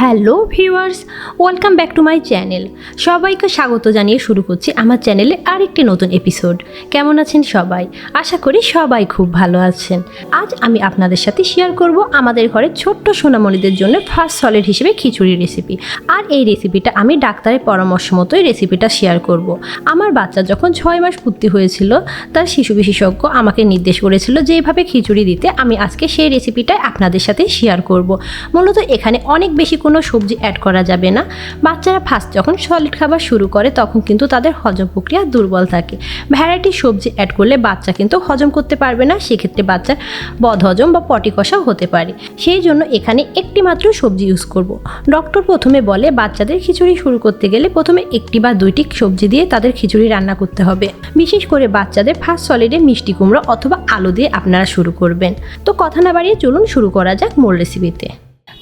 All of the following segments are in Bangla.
Hello viewers, welcome back to my channel. সবাইকে স্বাগত জানিয়ে শুরু করছি আমার চ্যানেলে আরেকটি নতুন এপিসোড। কেমন আছেন সবাই? আশা করি সবাই খুব ভালো আছেন। আজ আমি আপনাদের সাথে শেয়ার করব আমাদের ঘরের ছোট্ট সোনামণিদের জন্য ফার্স্ট সলিড হিসেবে খিচুড়ি রেসিপি। আর এই রেসিপিটা আমি ডাক্তারের পরামর্শ মতোই রেসিপিটা শেয়ার করব। আমার বাচ্চা যখন 6 মাস পূর্তি হয়েছিল, তার শিশু বিশেষজ্ঞ আমাকে নির্দেশ করেছিল যে এইভাবে খিচুড়ি দিতে। আমি আজকে সেই রেসিপিটাই আপনাদের সাথে শেয়ার করব। মূলত এখানে অনেক বেশি কোনো সবজি অ্যাড করা যাবে না। বাচ্চারা ফার্স্ট যখন সলিড খাবার শুরু করে তখন কিন্তু তাদের হজম প্রক্রিয়া দুর্বল থাকে। ভ্যারাইটি সবজি অ্যাড করলে বাচ্চা কিন্তু হজম করতে পারবে না, সেক্ষেত্রে বাচ্চার বদহজম বা পটি কষাও হতে পারে। সেই জন্য এখানে একটি মাত্র সবজি ইউজ করব। ডক্টর প্রথমে বলে বাচ্চাদের খিচুড়ি শুরু করতে গেলে প্রথমে একটি বা দুইটি সবজি দিয়ে তাদের খিচুড়ি রান্না করতে হবে। বিশেষ করে বাচ্চাদের ফার্স্ট সলিডে মিষ্টি কুমড়ো অথবা আলু দিয়ে আপনারা শুরু করবেন। তো কথা না বাড়িয়ে চলুন শুরু করা যাক মূল রেসিপিতে।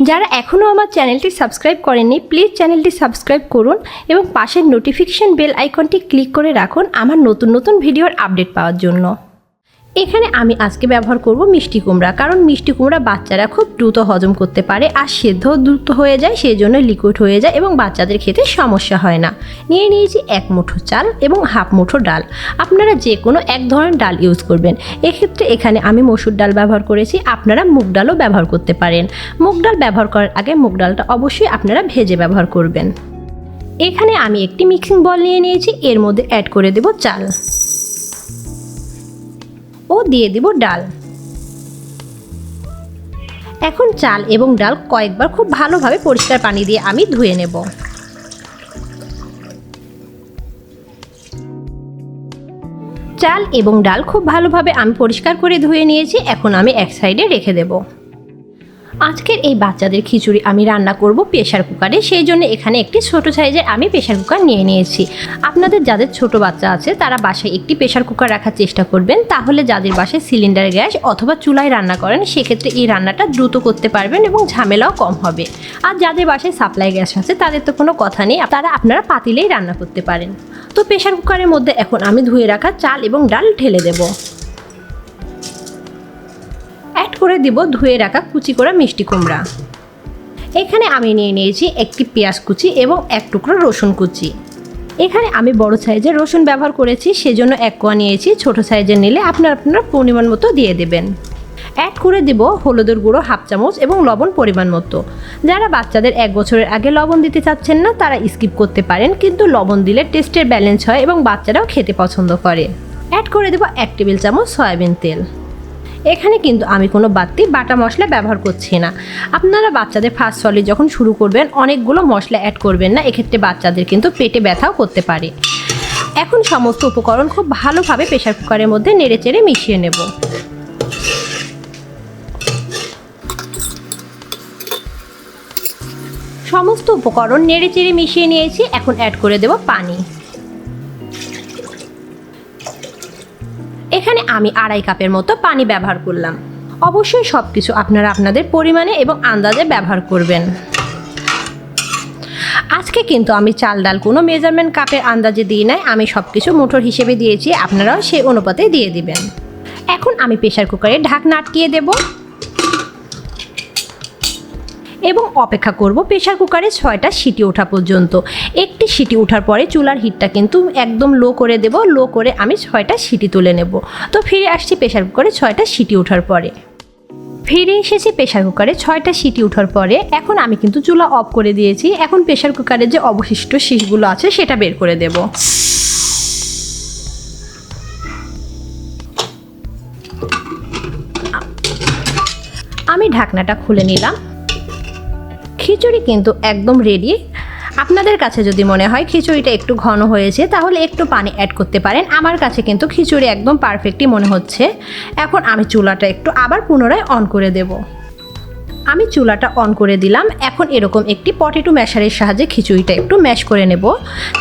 যারা এখনও আমার চ্যানেলটি সাবস্ক্রাইব করেননি, প্লিজ চ্যানেলটি সাবস্ক্রাইব করুন এবং পাশের নোটিফিকেশন বেল আইকনটি ক্লিক করে রাখুন আমার নতুন নতুন ভিডিওর আপডেট পাওয়ার জন্য। এখানে আমি আজকে ব্যবহার করব মিষ্টি কুমড়া, কারণ মিষ্টি কুমড়া বাচ্চারা খুব দ্রুত হজম করতে পারে আর সেদ্ধও দ্রুত হয়ে যায়, সেই জন্য লিকুইড হয়ে যায় এবং বাচ্চাদের খেতে সমস্যা হয় না। নিয়ে নিয়েছি 1 মুঠো চাল এবং হাফ মুঠো ডাল। আপনারা যে কোনো এক ধরনের ডাল ইউজ করবেন। এক্ষেত্রে এখানে আমি মসুর ডাল ব্যবহার করেছি, আপনারা মুগ ডালও ব্যবহার করতে পারেন। মুগ ডাল ব্যবহার করার আগে মুগ ডালটা অবশ্যই আপনারা ভেজে ব্যবহার করবেন। এখানে আমি একটি মিক্সিং বল নিয়ে নিয়েছি, এর মধ্যে অ্যাড করে দেব চাল ও দিয়ে দিব ডাল। এখন চাল এবং ডাল কয়েকবার খুব ভালোভাবে পরিষ্কার পানি দিয়ে আমি ধুয়ে নেব। চাল এবং ডাল খুব ভালোভাবে আমি পরিষ্কার করে ধুয়ে নিয়েছি। এখন আমি এক সাইডে রেখে দেব। আজকের এই বাচ্চাদের খিচুড়ি আমি রান্না করব প্রেশার কুকারে, সেই জন্য এখানে একটি ছোট সাইজের আমি প্রেশার কুকার নিয়ে নিয়েছি। আপনাদের যাদের ছোট বাচ্চা আছে তারা বাসায় একটি প্রেশার কুকার রাখার চেষ্টা করবেন, তাহলে যাদের বাসায় সিলিন্ডার গ্যাস অথবা চুলায় রান্না করেন সেক্ষেত্রে এই রান্নাটা দ্রুত করতে পারবেন এবং ঝামেলাও কম হবে। আর যাদের বাসায় সাপ্লাই গ্যাস আছে তাদের তো কোনো কথা নেই, আপনারা পাতিলেই রান্না করতে পারেন। তো প্রেশার কুকারের মধ্যে এখন আমি ধুয়ে রাখা চাল এবং ডাল ঢেলে দেব। অ্যাড করে দিব ধুয়ে রাখা কুচি করা মিষ্টি কুমড়া। এখানে আমি নিয়ে নিয়েছি একটি পেঁয়াজ কুচি এবং 1 টুকরো রসুন কুচি। এখানে আমি বড় সাইজের রসুন ব্যবহার করেছি, সেজন্য 1 কোয়া নিয়েছি। ছোট সাইজের নিলে আপনার পরিমাণ মতো দিয়ে দেবেন। অ্যাড করে দেব হলুদের গুঁড়ো 1/2 চামচ এবং লবণ পরিমাণ মতো। যারা বাচ্চাদের 1 বছরের আগে লবণ দিতে চাচ্ছেন না তারা স্কিপ করতে পারেন, কিন্তু লবণ দিলে টেস্টের ব্যালেন্স হয় এবং বাচ্চারাও খেতে পছন্দ করে। অ্যাড করে দেব 1 টেবিল চামচ সয়াবিন তেল। এখানে কিন্তু আমি কোনো বাটা মশলা ব্যবহার করছি না। আপনারা বাচ্চাদের ফার্স্ট সলিড যখন শুরু করবেন অনেকগুলো মশলা অ্যাড করবেন না, এক্ষেত্রে বাচ্চাদের কিন্তু পেটে ব্যথাও করতে পারে। এখন সমস্ত উপকরণ খুব ভালোভাবে প্রেশার কুকারের মধ্যে নেড়েচেড়ে মিশিয়ে নেব। সমস্ত উপকরণ নেড়েচেড়ে মিশিয়ে নিয়েছি। এখন অ্যাড করে দেব পানি। এখানে আমি 2.5 কাপের মতো পানি ব্যবহার করলাম। অবশ্যই সব কিছু আপনারা আপনাদের পরিমাণে এবং আন্দাজে ব্যবহার করবেন। আজকে কিন্তু আমি চাল ডাল কোনো মেজারমেন্ট কাপের আন্দাজে দিই নাই, আমি সব কিছু মুঠোর হিসেবে দিয়েছি, আপনারাও সেই অনুপাতে দিয়ে দিবেন। এখন আমি প্রেশার কুকারে ঢাকনা আটকিয়ে দেব এবং অপেক্ষা করব প্রেশার কুকারে 6টা সিটি ওঠা পর্যন্ত। একটি সিটি ওঠার পরে চুলার হিটটা কিন্তু একদম লো করে দেব। লো করে আমি 6টা সিটি তুলে নেব। তো ফিরে আসছি প্রেশার কুকারে 6টা সিটি ওঠার পরে। ফিরে এসেছি প্রেশার কুকারে 6টা সিটি ওঠার পরে। এখন আমি কিন্তু চুলা অফ করে দিয়েছি। এখন প্রেশার কুকারের যে অবশিষ্ট শীষগুলো আছে সেটা বের করে দেব। আমি ঢাকনাটা খুলে নিলাম। খিচুড়ি কিন্তু একদম রেডি। আপনাদের কাছে যদি মনে হয় খিচুড়িটা একটু ঘন হয়েছে তাহলে একটু পানি অ্যাড করতে পারেন। আমার কাছে কিন্তু খিচুড়ি একদম পারফেক্টই মনে হচ্ছে। এখন আমি চুলাটা একটু আবার পুনরায় অন করে দেব। আমি চুলাটা অন করে দিলাম। এখন এরকম একটি পটেটো ম্যাশারের সাহায্যে খিচুড়িটা একটু ম্যাশ করে নেব।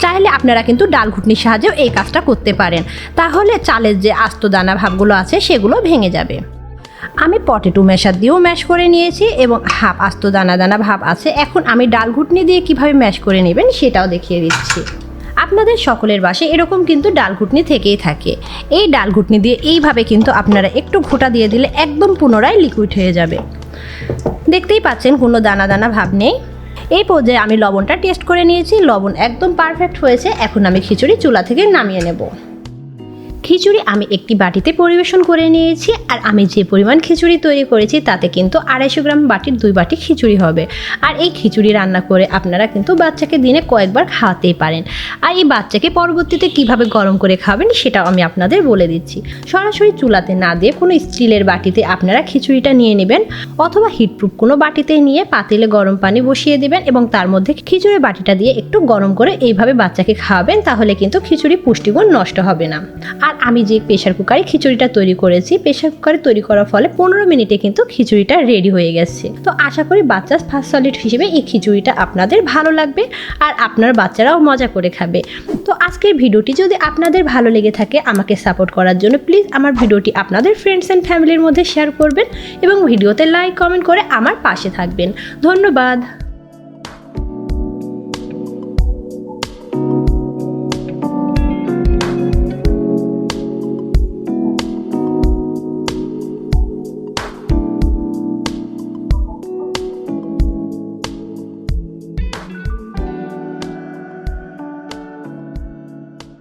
চাইলে আপনারা কিন্তু ডাল ঘুটনির সাহায্যেও এই কাজটা করতে পারেন, তাহলে চালের যে আস্ত দানা ভাবগুলো আছে সেগুলো ভেঙে যাবে। আমি পটেটো ম্যাশার দিয়েও ম্যাশ করে নিয়েছি এবং হাফ আস্ত দানা দানা ভাব আছে। এখন আমি ডাল ঘুটনি দিয়ে কিভাবে ম্যাশ করে নেবেন সেটাও দেখিয়ে দিচ্ছি। আপনাদের সকলের বাসায় এরকম কিন্তু ডাল ঘুটনি থেকেই থাকে। এই ডাল ঘুটনি দিয়ে এইভাবে কিন্তু আপনারা একটু ঘোটা দিয়ে দিলে একদম পুনরায় লিকুইড হয়ে যাবে। দেখতেই পাচ্ছেন কোনো দানা দানা ভাব নেই। এই পর্যায়ে আমি লবণটা টেস্ট করে নিয়েছি, লবণ একদম পারফেক্ট হয়েছে। এখন আমি খিচুড়ি চুলা থেকে নামিয়ে নেব। খিচুড়ি আমি একটি বাটিতে পরিবেশন করে নিয়েছি। আর আমি যে পরিমাণ খিচুড়ি তৈরি করেছি তাতে কিন্তু 250 গ্রাম বাটির 2 বাটি খিচুড়ি হবে। আর এই খিচুড়ি রান্না করে আপনারা কিন্তু বাচ্চাকে দিনে কয়েকবার খাওয়াতেই পারেন। আর এই বাচ্চাকে পরবর্তীতে কিভাবে গরম করে খাবেন সেটাও আমি আপনাদের বলে দিচ্ছি। সরাসরি চুলাতে না দিয়ে কোনো স্টিলের বাটিতে আপনারা খিচুড়িটা নিয়ে নেবেন, অথবা হিটপ্রুফ কোনো বাটিতে নিয়ে পাতিলে গরম পানি বসিয়ে দেবেন এবং তার মধ্যে খিচুড়ির বাটিটা দিয়ে একটু গরম করে এইভাবে বাচ্চাকে খাওয়াবেন। তাহলে কিন্তু খিচুড়ি পুষ্টিগুণ নষ্ট হবে না। আর আমি যে প্রেসার কুকারে খিচুড়িটা তৈরি করেছি, প্রেসার কুকারে তৈরি করার ফলে 15 মিনিটে কিন্তু খিচুড়িটা রেডি হয়ে গেছে। তো আশা করি বাচ্চার ফার্স্ট সলিড হিসেবে এই খিচুড়িটা আপনাদের ভালো লাগবে আর আপনার বাচ্চারাও মজা করে খাবে। তো আজকের ভিডিওটি যদি আপনাদের ভালো লেগে থাকে, আমাকে সাপোর্ট করার জন্য প্লিজ আমার ভিডিওটি আপনাদের ফ্রেন্ডস অ্যান্ড ফ্যামিলির মধ্যে শেয়ার করবেন এবং ভিডিওতে লাইক কমেন্ট করে আমার পাশে থাকবেন। ধন্যবাদ।